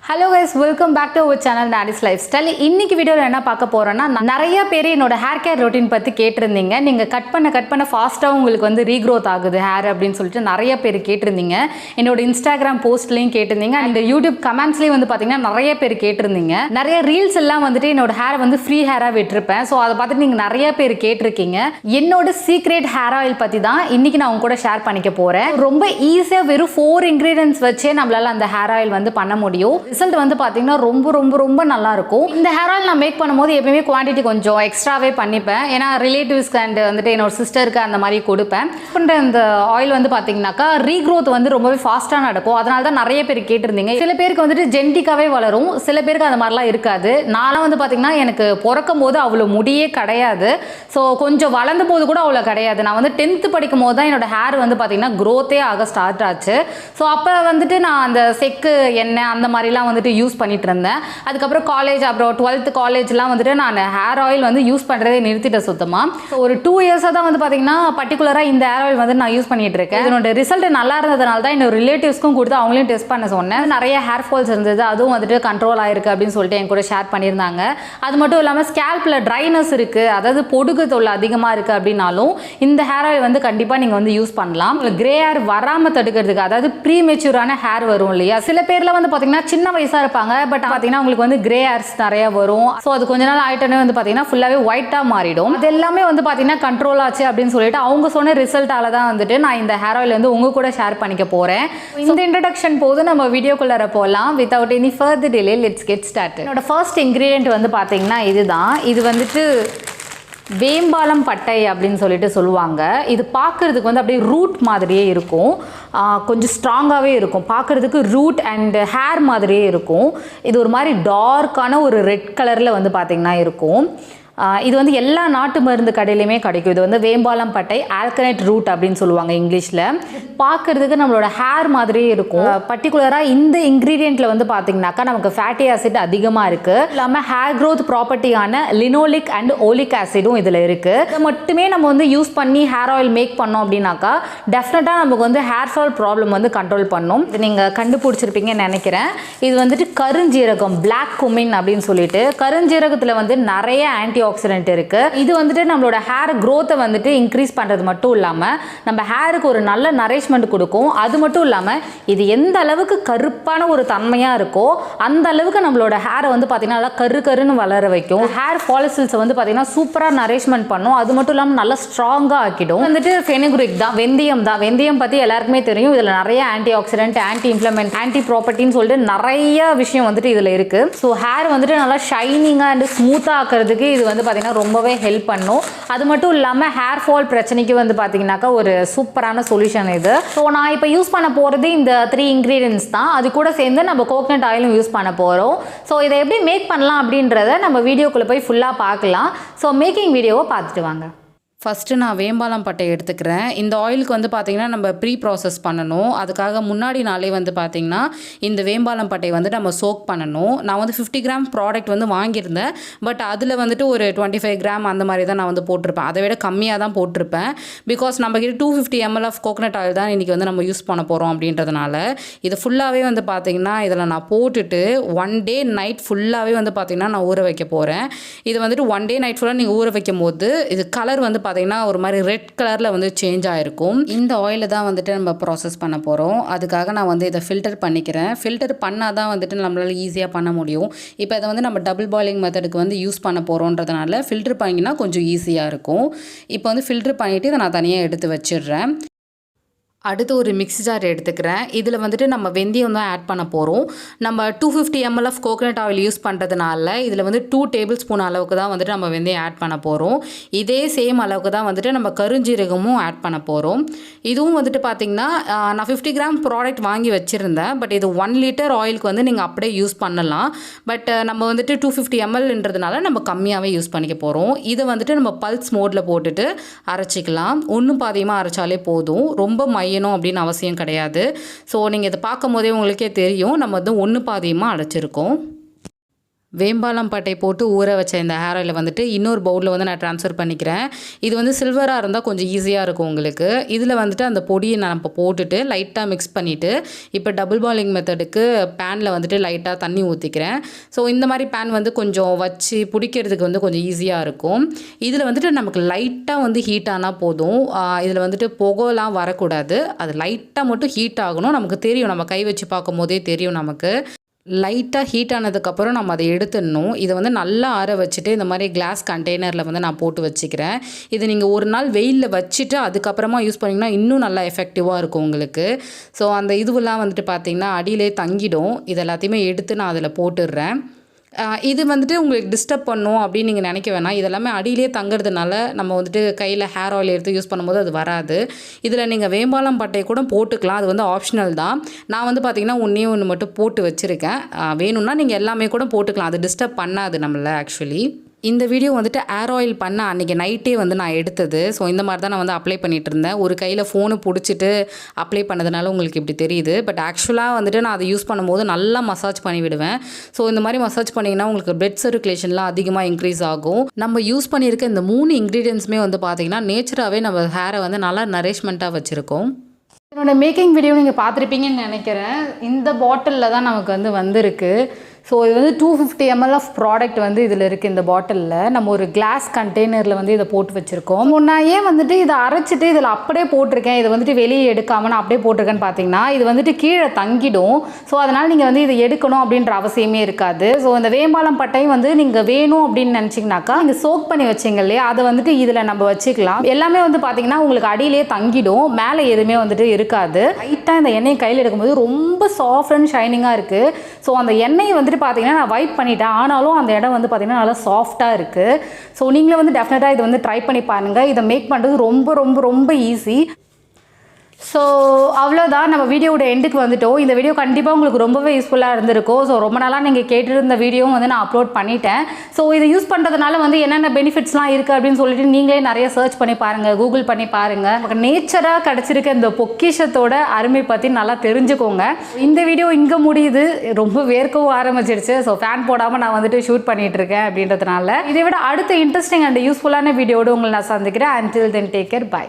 Hello guys, welcome back to our channel Nadis Lifestyle. இன்னைக்கு வீடியோல என்ன பார்க்க போறோம்னா நிறைய பேர் என்னோட ஹேர் கேர் ரொட்டீன் பத்தி கேட்டிருந்தீங்க. நீங்க கட் பண்ண ஃபாஸ்டா உங்களுக்கு வந்து ரீக்ரோத் ஆகுது ஹேர் அப்படினு சொல்லிட்டு நிறைய பேர் கேட்டிருந்தீங்க. என்னோட Instagram போஸ்ட்லயும் கேட்டிருந்தீங்க. அந்த YouTube கமெண்ட்ஸ்லயும் வந்து பாத்தீங்கன்னா நிறைய பேர் கேட்டிருந்தீங்க. நிறைய ரீல்ஸ் எல்லாம் வந்துட்டு என்னோட ஹேர் வந்து ஃப்ரீ ஹேரா விட்டுருப்பேன். சோ அத பார்த்துட்டு நீங்க நிறைய பேர் கேட்டிருக்கீங்க. என்னோட சீக்ரெட் ஹேர் ஆயில் பத்தி தான் இன்னைக்கு நான் உங்க கூட ஷேர் பண்ணிக்க போறேன். ரொம்ப ஈஸியா வெறும் 4 ingredients வச்சே நம்மளால அந்த ஹேர் ஆயில் வந்து பண்ண முடியும். ரிசல்ட் வந்து பாத்தீங்கன்னா ரொம்ப நல்லா இருக்கும். இந்த ஹேர் ஆயில் நான் மேக் பண்ணும்போது எப்பவுமே குவாண்டிட்டி கொஞ்சம் எக்ஸ்ட்ராவே பண்ணிப்பேன். ஏன்னா ரிலேட்டிவ்ஸ்க்கு அண்ட் வந்துட்டு என்னோட சிஸ்டருக்கு அந்த மாதிரி கொடுப்பேன். இந்த ஆயில் வந்து பாத்தீங்கன்னாக்கா ரீக்ரோத் வந்து ரொம்பவே ஃபாஸ்டா நடக்கும். அதனால தான் நிறைய பேர் கேட்டிருந்தீங்க. சில பேருக்கு வந்துட்டு ஜெனடிக்காவே வளரும், சில பேருக்கு அந்த மாதிரிலாம் இருக்காது. நானும் வந்து பாத்தீங்கன்னா எனக்கு பிறக்கும் போது அவ்வளோ முடியே கிடையாது. ஸோ கொஞ்சம் வளர்ந்த போது கூட அவ்வளோ கிடையாது. நான் வந்து 10th படிக்கும் போது தான் என்னோட ஹேர் வந்து பாத்தீங்கன்னா க்ரோத்தே ஆக ஸ்டார்ட் ஆச்சு. ஸோ அப்போ வந்துட்டு நான் அந்த செக்கு எண்ணெய் அந்த மாதிரிலாம் வந்துட்டு யூஸ் பண்ணிட்டு இருந்தேன். அதுக்கப்புறம் காலேஜ் அப்புறம் 12th காலேஜ்லாம் வந்துட்டு நான் ஹேர் ஆயில் வந்து யூஸ் பண்ணுறதே நிறுத்திட்டேன் சுத்தமாக. ஒரு 2 இயர்ஸாக தான் வந்து பார்த்தீங்கன்னா பர்டிகுலராக இந்த ஹேர் ஆயில் வந்து நான் யூஸ் பண்ணிட்டு இருக்கேன். இதனோட ரிசல்ட் நல்லா இருந்ததுனால தான் என்னோட ரிலேட்டிவ்ஸ்க்கும் கொடுத்து அவங்களையும் டெஸ்ட் பண்ண சொன்னேன். நிறைய ஹேர் ஃபால்ஸ் இருந்தது, அதுவும் வந்துட்டு கண்ட்ரோல் ஆயிருக்கு அப்படின்னு சொல்லிட்டு என் கூட ஷேர் பண்ணியிருந்தாங்க. அது மட்டும் இல்லாமல் ஸ்கேல்பில் ட்ரைனஸ் இருக்குது, அதாவது பொடுகு தொல்லை அதிகமாக இருக்குது அப்படின்னாலும் இந்த ஹேர் ஆயில் வந்து கண்டிப்பாக நீங்கள் வந்து யூஸ் பண்ணலாம். கிரே ஹேர் வராமல் தடுக்கிறதுக்கு, அதாவது ப்ரீ மெச்சூரான ஹேர் வரும் இல்லையா, சில பேர்ல வந்து பார்த்தீங்கன்னா சின்ன வயசாக இருப்பாங்க, பட் பார்த்தீங்கன்னா உங்களுக்கு வந்து கிரே ஹேர்ஸ் நிறைய வரும். ஸோ அது கொஞ்ச நாள் ஆயிட்டனே வந்து பார்த்தீங்கன்னா ஃபுல்லாகவே ஒயிட்டாக மாறிடும். அது எல்லாமே வந்து பார்த்தீங்கன்னா கண்ட்ரோல் ஆச்சு அப்படின்னு சொல்லிட்டு அவங்க சொன்ன ரிசல்ட்டால தான் வந்துட்டு நான் இந்த ஹேர் ஆயில் வந்து உங்க கூட ஷேர் பண்ணிக்க போறேன். இந்த இன்ட்ரடக்ஷன் போது நம்ம வீடியோக்குள்ளார போகலாம். Without any further delay let's get start. என்னோட ஃபர்ஸ்ட் இன்க்ரீடியன்ட் வந்து பார்த்தீங்கன்னா இதுதான். இது வந்துட்டு வேம்பாலம் பட்டை அப்படின்னு சொல்லிட்டு சொல்லுவாங்க. இது பார்க்குறதுக்கு வந்து அப்படியே ரூட் மாதிரியே இருக்கும், கொஞ்சம் ஸ்ட்ராங்காகவே இருக்கும். பார்க்குறதுக்கு ரூட் அண்ட் ஹேர் மாதிரியே இருக்கும். இது ஒரு மாதிரி டார்க்கான ஒரு ரெட் கலரில் வந்து பார்த்திங்கன்னா இருக்கும். இது வந்து எல்லா நாட்டு மருந்து கடையிலையுமே கிடைக்கும். இது வந்து வேம்பாலம் பட்டை, ஆல்கனெட் ரூட் அப்படின்னு சொல்லுவாங்க இங்கிலீஷில். பார்க்குறதுக்கு நம்மளோட ஹேர் மாதிரியே இருக்கும். பர்டிகுலராக இந்த இன்க்ரீடியண்ட்டில் வந்து பார்த்திங்கனாக்கா நமக்கு ஃபேட்டி ஆசிட் அதிகமாக இருக்குது. இல்லாமல் ஹேர் க்ரோத் ப்ராப்பர்ட்டியான லினோலிக் அண்ட் ஓலிக் ஆசிடும் இதில் இருக்குது. இதை மட்டுமே நம்ம வந்து யூஸ் பண்ணி ஹேர் ஆயில் மேக் பண்ணோம் அப்படின்னாக்கா டெஃபினட்டாக நமக்கு வந்து ஹேர் ஃபால் ப்ராப்ளம் வந்து கண்ட்ரோல் பண்ணும். இது நீங்கள் கண்டுபிடிச்சிருப்பீங்கன்னு நினைக்கிறேன். இது வந்துட்டு கருஞ்சீரகம், பிளாக் குமின் அப்படின்னு சொல்லிட்டு. கருஞ்சீரகத்தில் வந்து நிறைய ஆன்டி ஆக்சிடென்ட் இருக்கு. இது வந்துட்டு நம்மளோட ஹேர் growth வந்துட்டு இன்க்ரீஸ் பண்றது மட்டும் இல்லாம நம்ம ஹேருக்கு ஒரு நல்ல நரிஷ்மெண்ட் கொடுக்கும். அது மட்டும் இல்லாம இது எந்த அளவுக்கு கருப்பான ஒரு தன்மையா இருக்கோ அந்த அளவுக்கு நம்மளோட ஹேரை வந்து பாத்தீங்கன்னா நல்லா கருன்னு வளர வைக்கும். ஹேர் ஃபாலிசில்ஸ் வந்து பாத்தீங்கன்னா சூப்பரா நரிஷ்மெண்ட் பண்ணும். அது மட்டும் இல்லாம நல்லா ஸ்ட்ராங்கா ஆக்கிடும். வந்துட்டு ஃபெனுக்ரிக் தான், வெந்தயம் தான். வெந்தயம் பத்தி எல்லாருக்குமே தெரியும். இதுல நிறைய anti accident, anti inflamed, anti ப்ராப்பர்ட்டின்னு சொல்லிட்டு நிறைய விஷயம் வந்துட்டு இதுல இருக்கு. ஸோ ஹேர் வந்துட்டு நல்லா ஷைனிங்கா அண்ட் ஸ்மூத்தா ஆக்கிறதுக்கு இது வந்து பார்த்தீங்கன்னா ரொம்பவே ஹெல்ப் பண்ணும். அது மட்டும் இல்லாமல் ஹேர் ஃபால் பிரச்சனைக்கு வந்து பார்த்தீங்கன்னாக்கா ஒரு சூப்பரான சொல்யூஷன் இது. ஸோ நான் இப்போ யூஸ் பண்ண போகிறது இந்த 3 ingredients தான். அது கூட சேர்ந்து நம்ம கோகனட் ஆயிலும் யூஸ் பண்ண போகிறோம். ஸோ இதை எப்படி மேக் பண்ணலாம் அப்படின்றத நம்ம வீடியோக்குள்ளே போய் ஃபுல்லாக பார்க்கலாம். ஸோ மேக்கிங் வீடியோவை பார்த்துட்டு வாங்க. ஃபஸ்ட்டு நான் வேம்பாலம் பட்டை எடுத்துக்கிறேன். இந்த ஆயிலுக்கு வந்து பார்த்திங்கன்னா நம்ம ப்ரீ ப்ராசஸ் பண்ணணும். அதுக்காக முன்னாடி நாளே வந்து பார்த்திங்கன்னா இந்த வேம்பாலம் பட்டை வந்து நம்ம சோக் பண்ணணும். நான் வந்து 50 கிராம் ப்ராடக்ட் வந்து வாங்கியிருந்தேன். பட் அதில் வந்துட்டு ஒரு 25 கிராம் அந்த மாதிரி தான் நான் வந்து போட்டிருப்பேன். அதை விட கம்மியாக தான் போட்டிருப்பேன். பிகாஸ் நம்மக்கிட்ட 250 ml ஆஃப் கோகனட் ஆயில் தான் இன்றைக்கி வந்து நம்ம யூஸ் பண்ண போகிறோம் அப்படின்றதுனால இது ஃபுல்லாகவே வந்து பார்த்திங்கன்னா இதில் நான் போட்டுட்டு 1 டே நைட் ஃபுல்லாகவே வந்து பார்த்திங்கன்னா நான் ஊற வைக்க போகிறேன். இது வந்துட்டு 1 டே நைட் ஃபுல்லாக நீங்கள் ஊற வைக்கும் போது இது கலர் வந்து பார்த்தீங்கன்னா ஒரு மாதிரி ரெட் கலரில் வந்து சேஞ்ச் ஆகிருக்கும். இந்த ஆயிலை தான் வந்துட்டு நம்ம ப்ராசஸ் பண்ண போகிறோம். அதுக்காக நான் வந்து இதை ஃபில்டர் பண்ணிக்கிறேன். ஃபில்டர் பண்ணால் தான் வந்துட்டு நம்மளால் ஈஸியாக பண்ண முடியும். இப்போ இதை வந்து நம்ம டபுள் பாயிலிங் மெத்தடுக்கு வந்து யூஸ் பண்ண போகிறோன்றதுனால ஃபில்டர் பண்ணிங்கன்னா கொஞ்சம் ஈஸியாக இருக்கும். இப்போ வந்து ஃபில்டர் பண்ணிவிட்டு இதை நான் தனியாக எடுத்து வச்சிடுறேன். அடுத்து ஒரு மிக்ஸி ஜார் எடுத்துக்கிறேன். இதில் வந்துட்டு நம்ம வெந்தயம் தான் ஆட் பண்ண போகிறோம். நம்ம 250 ml of coconut oil use பண்ணுறதுனால இதில் வந்து 2 டேபிள் ஸ்பூன் அளவுக்கு தான் வந்துட்டு நம்ம வெந்தயம் ஆட் பண்ண போகிறோம். இதே சேம் அளவுக்கு தான் வந்துட்டு நம்ம கருஞ்சீரகமும் ஆட் பண்ண போகிறோம். இதுவும் வந்துட்டு பார்த்திங்கன்னா நான் 50 கிராம் ப்ராடக்ட் வாங்கி வச்சுருந்தேன். பட் இது 1 லிட்டர் ஆயிலுக்கு வந்து நீங்கள் அப்படியே யூஸ் பண்ணலாம். பட் நம்ம வந்துட்டு 250 mlன்றதுனால நம்ம கம்மியாகவே யூஸ் பண்ணிக்க போகிறோம். இதை வந்துட்டு நம்ம பல்ஸ் மோடில் போட்டுட்டு அரைச்சிக்கலாம். ஒன்றும் பாதியமாக அரைச்சாலே போதும், ரொம்ப மையணும் அப்படின்னு அவசியம் கிடையாது. ஸோ நீங்கள் இதை பார்க்கும் போதே உங்களுக்கே தெரியும் நம்ம வந்து 1 பாதியமாக அரைச்சிருக்கோம். வேம்பாலம் பட்டை போட்டு ஊற வச்ச இந்த ஹேர் ஆயிலை வந்துட்டு இன்னொரு பவுலில் வந்து நான் ட்ரான்ஸ்ஃபர் பண்ணிக்கிறேன். இது வந்து சில்வராக இருந்தால் கொஞ்சம் ஈஸியாக இருக்கும் உங்களுக்கு. இதில் வந்துட்டு அந்த பொடியை நான் இப்போ போட்டுட்டு லைட்டாக மிக்ஸ் பண்ணிவிட்டு இப்போ டபுள் பாயிலிங் மெத்தடுக்கு பேனில் வந்துட்டு லைட்டாக தண்ணி ஊற்றிக்கிறேன். ஸோ இந்த மாதிரி பேன் வந்து கொஞ்சம் வச்சு பிடிக்கிறதுக்கு வந்து கொஞ்சம் ஈஸியாக இருக்கும். இதில் வந்துட்டு நமக்கு லைட்டாக வந்து ஹீட் ஆனால் போதும். இதில் வந்துட்டு புகைலாம் வரக்கூடாது. அது லைட்டாக மட்டும் ஹீட் ஆகணும். நமக்கு தெரியும், நம்ம கை வச்சு பார்க்கும் போதே தெரியும் நமக்கு. லைட்டாக ஹீட் ஆனதுக்கப்புறம் நம்ம அதை எடுத்துடணும். இதை வந்து நல்லா ஆற வச்சுட்டு இந்த மாதிரி கிளாஸ் கண்டெய்னரில் வந்து நான் போட்டு வச்சுக்கிறேன். இது நீங்கள் ஒரு நாள் வெயிலில் வச்சுட்டு அதுக்கப்புறமா யூஸ் பண்ணிங்கன்னா இன்னும் நல்லா எஃபெக்டிவாக இருக்கும் உங்களுக்கு. ஸோ அந்த இதுவெல்லாம் வந்துட்டு பார்த்திங்கன்னா அடியிலே தங்கிடும். இது எல்லாத்தையுமே எடுத்து நான் அதில் போட்டுடுறேன். இது வந்துட்டு உங்களுக்கு டிஸ்டர்ப் பண்ணும் அப்படின்னு நீங்கள் நினைக்க வேணாம். இதெல்லாமே அடியிலே தங்குறதுனால நம்ம வந்துட்டு கையில் ஹேர் ஆயில் எடுத்து யூஸ் பண்ணும்போது அது வராது. இதில் நீங்கள் வேம்பாலம் பட்டை கூட போட்டுக்கலாம். அது வந்து ஆப்ஷனல் தான். நான் வந்து பார்த்திங்கன்னா ஒன்று மட்டும் போட்டு வச்சுருக்கேன். வேணும்னா நீங்கள் எல்லாமே கூட போட்டுக்கலாம். அது டிஸ்டர்ப் பண்ணாது நம்மளை ஆக்சுவலி. இந்த வீடியோ வந்துட்டு ஹேர் ஆயில் பண்ண அன்றைக்கி நைட்டே வந்து நான் எடுத்தது. ஸோ இந்த மாதிரி தான் நான் வந்து அப்ளை பண்ணிகிட்டு இருந்தேன். ஒரு கையில் ஃபோனு பிடிச்சிட்டு அப்ளை பண்ணதுனால உங்களுக்கு இப்படி தெரியுது. பட் ஆக்சுவலாக வந்துட்டு நான் அதை யூஸ் பண்ணும்போது நல்லா மசாஜ் பண்ணி விடுவேன். ஸோ இந்த மாதிரி மசாஜ் பண்ணிங்கன்னா உங்களுக்கு பிளட் சர்க்குலேஷன்லாம் அதிகமாக இன்க்ரீஸ் ஆகும். நம்ம யூஸ் பண்ணியிருக்க இந்த 3 இன்க்ரீடியன்ஸுமே வந்து பார்த்திங்கன்னா நேச்சராகவே நம்ம ஹேரை வந்து நல்லா நரிஷ்மெண்ட்டாக வச்சுருக்கோம். என்னோட மேக்கிங் வீடியோ நீங்கள் பார்த்துருப்பீங்கன்னு நினைக்கிறேன். இந்த பாட்டிலில் தான் நமக்கு வந்து வந்திருக்கு. ஸோ இது வந்து 250 ml ஆஃப் ப்ராடக்ட் வந்து இதில் இருக்குது. இந்த பாட்டிலில் நம்ம ஒரு கிளாஸ் கண்டெய்னரில் வந்து இதை போட்டு வச்சுருக்கோம். நான் ஏன் வந்துட்டு இதை அரைச்சிட்டு இதில் அப்படியே போட்டிருக்கேன், இதை வந்துட்டு வெளியே எடுக்காமல் நான் அப்படியே போட்டிருக்கேன்னு பார்த்தீங்கன்னா இது வந்துட்டு கீழே தங்கிடும். ஸோ அதனால் நீங்கள் வந்து இதை எடுக்கணும் அப்படின்ற அவசியமே இருக்காது. ஸோ இந்த வேம்பாலம் பட்டையும் வந்து நீங்கள் வேணும் அப்படின்னு நினச்சிங்கனாக்கா நீங்கள் சோக் பண்ணி வச்சிங்க இல்லையா, அதை வந்துட்டு இதில் நம்ம வச்சுக்கலாம். எல்லாமே வந்து பார்த்தீங்கன்னா உங்களுக்கு அடியிலே தங்கிடும், மேலே எதுவுமே வந்துட்டு இருக்காது. லைட்டாக இந்த எண்ணெயை கையில் எடுக்கும்போது ரொம்ப சாஃப்ட் அண்ட் ஷைனிங்காக இருக்குது. ஸோ அந்த எண்ணெயை வந்துட்டு பார்த்தீங்கன்னா நான் வைப் பண்ணிட்டேன், ஆனாலும் அந்த இடம் வந்து பார்த்தீங்கன்னா நல்லா சாஃப்டாக இருக்குது. ஸோ நீங்களே வந்து டெஃபினட்டாக இதை வந்து ட்ரை பண்ணி பாருங்கள். இதை மேக் பண்ணுறது ரொம்ப ரொம்ப ரொம்ப ஈஸி. ஸோ அவ்வளோதான், நம்ம வீடியோட எண்டுக்கு வந்துட்டோம். இந்த வீடியோ கண்டிப்பாக உங்களுக்கு ரொம்பவே யூஸ்ஃபுல்லாக இருந்திருக்கும். ஸோ ரொம்ப நாளாக நீங்கள் கேட்டுருந்த வீடியோவும் வந்து நான் அப்லோட் பண்ணிட்டேன். ஸோ இதை யூஸ் பண்ணுறதுனால வந்து என்னென்ன பெனிஃபிட்ஸ்லாம் இருக்குது அப்படின்னு சொல்லிட்டு நீங்களே நிறைய சர்ச் பண்ணி பாருங்கள், கூகுள் பண்ணி பாருங்கள். நமக்கு நேச்சராக கிடச்சிருக்க இந்த பொக்கிஷத்தோட அருமை பற்றி நல்லா தெரிஞ்சுக்கோங்க. இந்த வீடியோ இங்கே முடியுது, ரொம்ப வேர்க்கவும் ஆரம்பிச்சிருச்சு. ஸோ ஃபேன் போடாமல் நான் வந்துட்டு ஷூட் பண்ணிகிட்டு இருக்கேன் அப்படின்றதுனால இதை விட அடுத்த இன்ட்ரெஸ்டிங் அண்ட் யூஸ்ஃபுல்லான வீடியோடு உங்களை நான் சந்திக்கிறேன். until then take care, bye.